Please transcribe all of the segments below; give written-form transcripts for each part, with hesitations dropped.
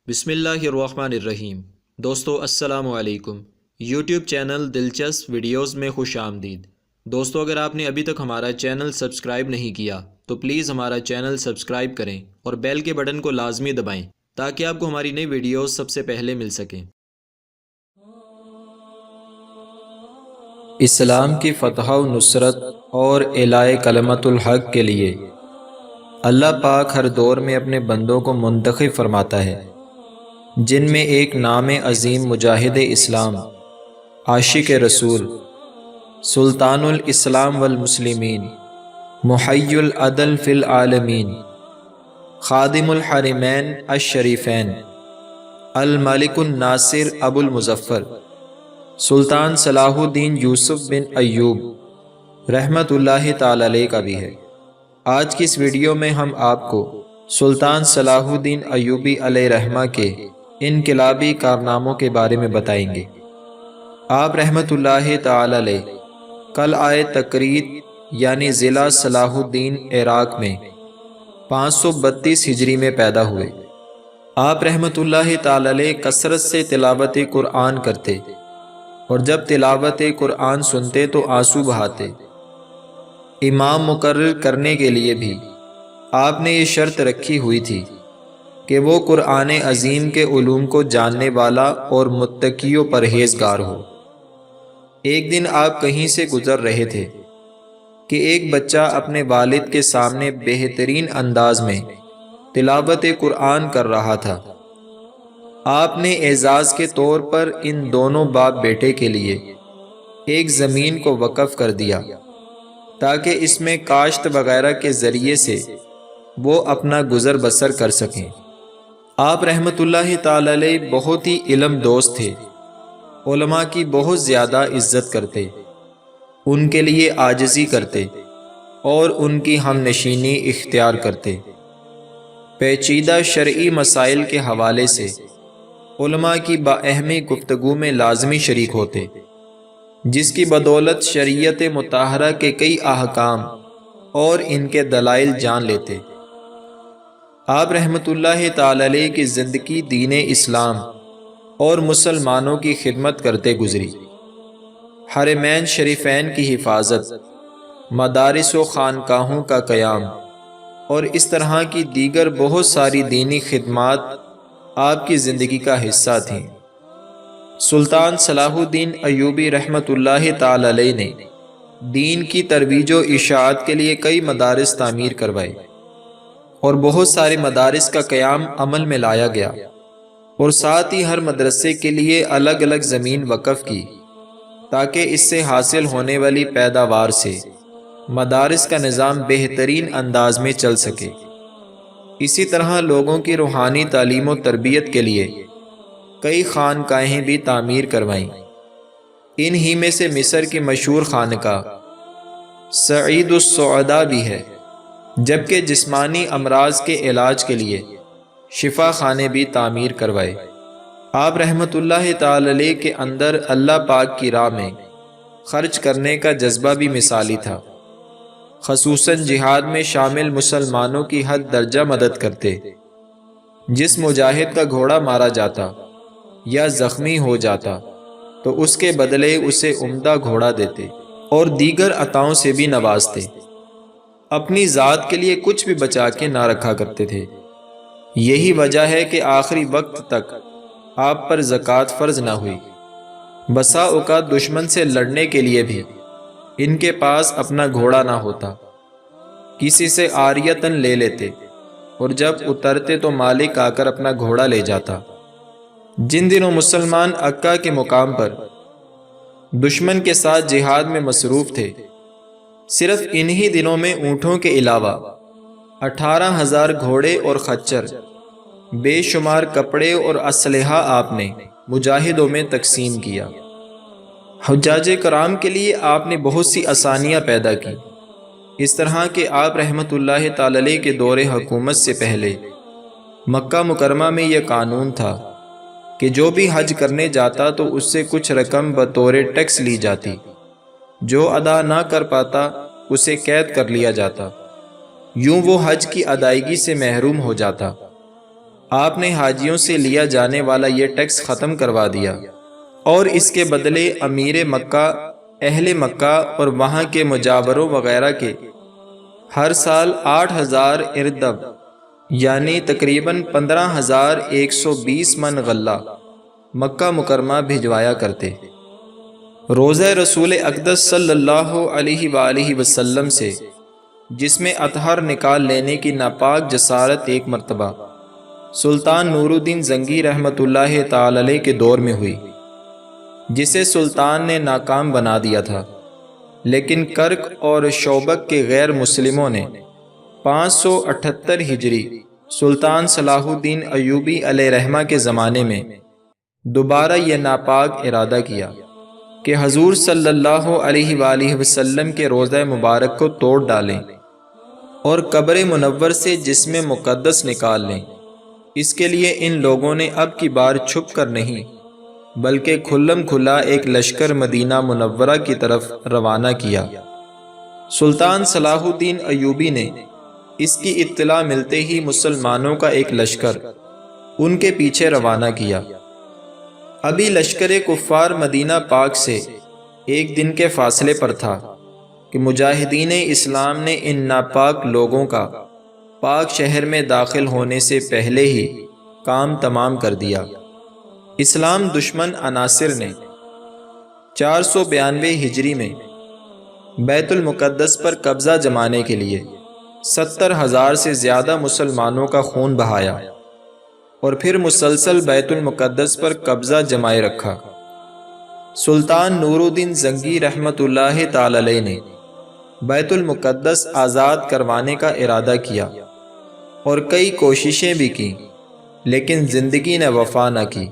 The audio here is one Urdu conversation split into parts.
بسم اللہ الرحمن الرحیم۔ دوستو السلام علیکم۔ یوٹیوب چینل دلچسپ ویڈیوز میں خوش آمدید۔ دوستو اگر آپ نے ابھی تک ہمارا چینل سبسکرائب نہیں کیا تو پلیز ہمارا چینل سبسکرائب کریں اور بیل کے بٹن کو لازمی دبائیں تاکہ آپ کو ہماری نئی ویڈیوز سب سے پہلے مل سکیں۔ اسلام کی فتح و نصرت اور اعلاء کلمت الحق کے لیے اللہ پاک ہر دور میں اپنے بندوں کو منتخب فرماتا ہے، جن میں ایک نام عظیم مجاہد اسلام، عاشق رسول، سلطان الاسلام والمسلمین، محی العدل فی العالمین، خادم الحرمین الشریفین، الملک الناصر ابو المظفر، سلطان صلاح الدین یوسف بن ایوب رحمت اللہ تعالی علیہ کا بھی ہے۔ آج کی اس ویڈیو میں ہم آپ کو سلطان صلاح الدین ایوبی علیہ رحمہ کے انقلابی کارناموں کے بارے میں بتائیں گے۔ آپ رحمت اللہ تعالی علیہ قلعہ تکرید یعنی ضلع صلاح الدین عراق میں 532 ہجری میں پیدا ہوئے۔ آپ رحمت اللہ تعالی علیہ کثرت سے تلاوت قرآن کرتے اور جب تلاوت قرآن سنتے تو آنسو بہاتے۔ امام مقرر کرنے کے لیے بھی آپ نے یہ شرط رکھی ہوئی تھی کہ وہ قرآن عظیم کے علوم کو جاننے والا اور متقی و پرہیزگار ہو۔ ایک دن آپ کہیں سے گزر رہے تھے کہ ایک بچہ اپنے والد کے سامنے بہترین انداز میں تلاوت قرآن کر رہا تھا۔ آپ نے اعزاز کے طور پر ان دونوں باپ بیٹے کے لیے ایک زمین کو وقف کر دیا تاکہ اس میں کاشت وغیرہ کے ذریعے سے وہ اپنا گزر بسر کر سکیں۔ آپ رحمت اللہ تعالی علیہ بہت ہی علم دوست تھے، علماء کی بہت زیادہ عزت کرتے، ان کے لیے عاجزی کرتے اور ان کی ہم نشینی اختیار کرتے۔ پیچیدہ شرعی مسائل کے حوالے سے علماء کی بااہمی گفتگو میں لازمی شریک ہوتے، جس کی بدولت شریعت مطہرہ کے کئی احکام اور ان کے دلائل جان لیتے۔ آپ رحمت اللہ تعالی علیہ کی زندگی دین اسلام اور مسلمانوں کی خدمت کرتے گزری۔ حرمین شریفین کی حفاظت، مدارس و خانقاہوں کا قیام اور اس طرح کی دیگر بہت ساری دینی خدمات آپ کی زندگی کا حصہ تھیں۔ سلطان صلاح الدین ایوبی رحمت اللہ تعالی علیہ نے دین کی ترویج و اشاعت کے لیے کئی مدارس تعمیر کروائے اور بہت سارے مدارس کا قیام عمل میں لایا گیا، اور ساتھ ہی ہر مدرسے کے لیے الگ الگ زمین وقف کی تاکہ اس سے حاصل ہونے والی پیداوار سے مدارس کا نظام بہترین انداز میں چل سکے۔ اسی طرح لوگوں کی روحانی تعلیم و تربیت کے لیے کئی خانقاہیں بھی تعمیر کروائیں۔ ان ہی میں سے مصر کی مشہور خانقاہ سعید السعداء بھی ہے، جبکہ جسمانی امراض کے علاج کے لیے شفا خانے بھی تعمیر کروائے۔ آپ رحمت اللہ تعالی علیہ کے اندر اللہ پاک کی راہ میں خرچ کرنے کا جذبہ بھی مثالی تھا، خصوصاً جہاد میں شامل مسلمانوں کی حد درجہ مدد کرتے۔ جس مجاہد کا گھوڑا مارا جاتا یا زخمی ہو جاتا تو اس کے بدلے اسے عمدہ گھوڑا دیتے اور دیگر عطاؤں سے بھی نوازتے۔ اپنی ذات کے لیے کچھ بھی بچا کے نہ رکھا کرتے تھے۔ یہی وجہ ہے کہ آخری وقت تک آپ پر زکوٰۃ فرض نہ ہوئی۔ بسا اوقات دشمن سے لڑنے کے لیے بھی ان کے پاس اپنا گھوڑا نہ ہوتا، کسی سے عاریتاً لے لیتے، اور جب اترتے تو مالک آ کر اپنا گھوڑا لے جاتا۔ جن دنوں مسلمان عکا کے مقام پر دشمن کے ساتھ جہاد میں مصروف تھے، صرف انہی دنوں میں اونٹوں کے علاوہ 18,000 گھوڑے اور خچر، بے شمار کپڑے اور اسلحہ آپ نے مجاہدوں میں تقسیم کیا۔ حجاج کرام کے لیے آپ نے بہت سی آسانیاں پیدا کی، اس طرح کہ آپ رحمت اللہ تعالی علیہ کے دور حکومت سے پہلے مکہ مکرمہ میں یہ قانون تھا کہ جو بھی حج کرنے جاتا تو اس سے کچھ رقم بطور ٹیکس لی جاتی، جو ادا نہ کر پاتا اسے قید کر لیا جاتا، یوں وہ حج کی ادائیگی سے محروم ہو جاتا۔ آپ نے حاجیوں سے لیا جانے والا یہ ٹیکس ختم کروا دیا اور اس کے بدلے امیر مکہ، اہل مکہ اور وہاں کے مجاوروں وغیرہ کے ہر سال 8,000 اردب یعنی تقریباً 15,120 من غلہ مکہ مکرمہ بھجوایا کرتے۔ روزہ رسول اقدس صلی اللہ علیہ وآلہ وسلم سے جس میں اطہر نکال لینے کی ناپاک جسارت ایک مرتبہ سلطان نور الدین زنگی رحمۃ اللہ تعالی علیہ کے دور میں ہوئی، جسے سلطان نے ناکام بنا دیا تھا، لیکن کرک اور شوبک کے غیر مسلموں نے 578 ہجری سلطان صلاح الدین ایوبی علیہ رحمہ کے زمانے میں دوبارہ یہ ناپاک ارادہ کیا کہ حضور صلی اللہ علیہ وآلہ وسلم کے روضہ مبارک کو توڑ ڈالیں اور قبر منور سے جسم مقدس نکال لیں۔ اس کے لیے ان لوگوں نے اب کی بار چھپ کر نہیں بلکہ کھلم کھلا ایک لشکر مدینہ منورہ کی طرف روانہ کیا۔ سلطان صلاح الدین ایوبی نے اس کی اطلاع ملتے ہی مسلمانوں کا ایک لشکر ان کے پیچھے روانہ کیا۔ ابھی لشکر کفار مدینہ پاک سے ایک دن کے فاصلے پر تھا کہ مجاہدین اسلام نے ان ناپاک لوگوں کا پاک شہر میں داخل ہونے سے پہلے ہی کام تمام کر دیا۔ اسلام دشمن عناصر نے 492 ہجری میں بیت المقدس پر قبضہ جمانے کے لیے 70,000 سے زیادہ مسلمانوں کا خون بہایا اور پھر مسلسل بیت المقدس پر قبضہ جمائے رکھا۔ سلطان نور الدین زنگی رحمۃ اللہ تعالی علیہ نے بیت المقدس آزاد کروانے کا ارادہ کیا اور کئی کوششیں بھی کی، لیکن زندگی نے وفا نہ کی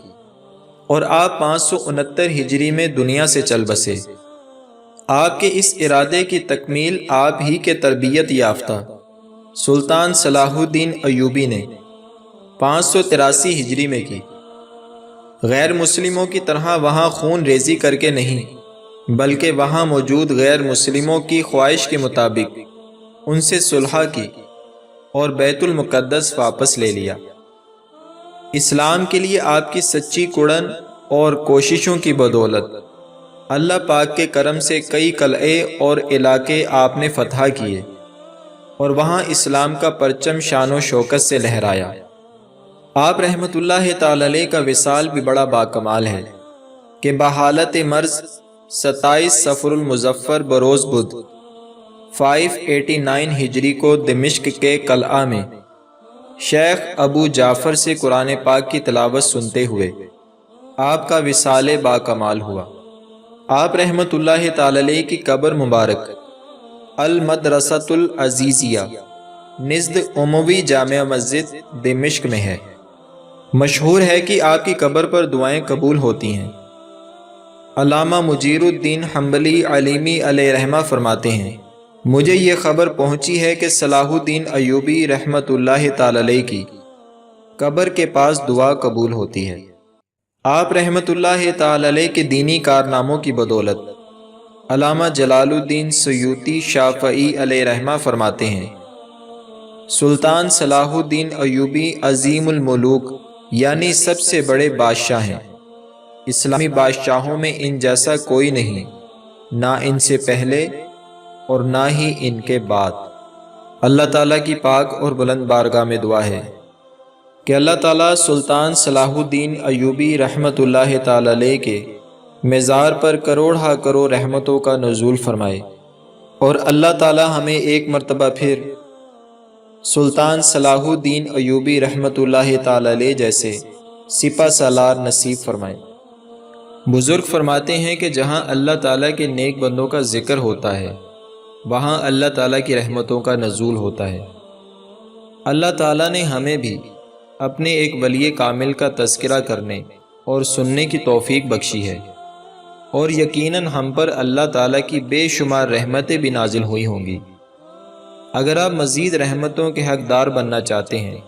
اور آپ 569 ہجری میں دنیا سے چل بسے۔ آپ کے اس ارادے کی تکمیل آپ ہی کے تربیت یافتہ سلطان صلاح الدین ایوبی نے 583 ہجری میں کی۔ غیر مسلموں کی طرح وہاں خون ریزی کر کے نہیں، بلکہ وہاں موجود غیر مسلموں کی خواہش کے مطابق ان سے صلح کی اور بیت المقدس واپس لے لیا۔ اسلام کے لیے آپ کی سچی کڑن اور کوششوں کی بدولت اللہ پاک کے کرم سے کئی قلعے اور علاقے آپ نے فتح کیے اور وہاں اسلام کا پرچم شان و شوکت سے لہرایا۔ آپ رحمت اللہ تعالی علیہ کا وصال بھی بڑا باکمال ہے کہ بحالت مرض 27 صفر المظفر بروز بدھ 589 ہجری کو دمشق کے قلعہ میں شیخ ابو جعفر سے قرآن پاک کی تلاوت سنتے ہوئے آپ کا وصال باکمال ہوا۔ آپ رحمت اللہ تعالی علیہ کی قبر مبارک المدرسۃ العزیزیہ نزد اموی جامع مسجد دمشق میں ہے۔ مشہور ہے کہ آپ کی قبر پر دعائیں قبول ہوتی ہیں۔ علامہ مجیر الدین حنبلی علیمی علیہ رحمہ فرماتے ہیں، مجھے یہ خبر پہنچی ہے کہ صلاح الدین ایوبی رحمت اللہ تعالی علیہ کی قبر کے پاس دعا قبول ہوتی ہے۔ آپ رحمت اللہ تعالی علیہ کے دینی کارناموں کی بدولت علامہ جلال الدین سیوطی شافعی علیہ رحمہ فرماتے ہیں، سلطان صلاح الدین ایوبی عظیم الملوک یعنی سب سے بڑے بادشاہ ہیں۔ اسلامی بادشاہوں میں ان جیسا کوئی نہیں، نہ ان سے پہلے اور نہ ہی ان کے بعد۔ اللہ تعالیٰ کی پاک اور بلند بارگاہ میں دعا ہے کہ اللہ تعالیٰ سلطان صلاح الدین ایوبی رحمت اللہ تعالی علیہ کے مزار پر کروڑ کروڑ رحمتوں کا نزول فرمائے اور اللہ تعالیٰ ہمیں ایک مرتبہ پھر سلطان صلاح الدین ایوبی رحمت اللہ تعالی علیہ جیسے سپہ سالار نصیب فرمائے۔ بزرگ فرماتے ہیں کہ جہاں اللہ تعالیٰ کے نیک بندوں کا ذکر ہوتا ہے وہاں اللہ تعالیٰ کی رحمتوں کا نزول ہوتا ہے۔ اللہ تعالیٰ نے ہمیں بھی اپنے ایک ولی کامل کا تذکرہ کرنے اور سننے کی توفیق بخشی ہے، اور یقیناً ہم پر اللہ تعالیٰ کی بے شمار رحمتیں بھی نازل ہوئی ہوں گی۔ اگر آپ مزید رحمتوں کے حقدار بننا چاہتے ہیں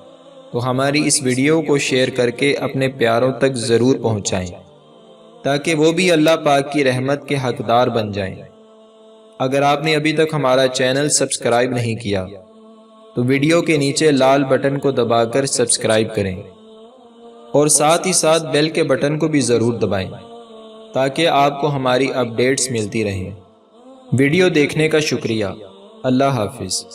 تو ہماری اس ویڈیو کو شیئر کر کے اپنے پیاروں تک ضرور پہنچائیں تاکہ وہ بھی اللہ پاک کی رحمت کے حقدار بن جائیں۔ اگر آپ نے ابھی تک ہمارا چینل سبسکرائب نہیں کیا تو ویڈیو کے نیچے لال بٹن کو دبا کر سبسکرائب کریں اور ساتھ ہی ساتھ بیل کے بٹن کو بھی ضرور دبائیں تاکہ آپ کو ہماری اپڈیٹس ملتی رہیں۔ ویڈیو دیکھنے کا شکریہ۔ اللہ حافظ۔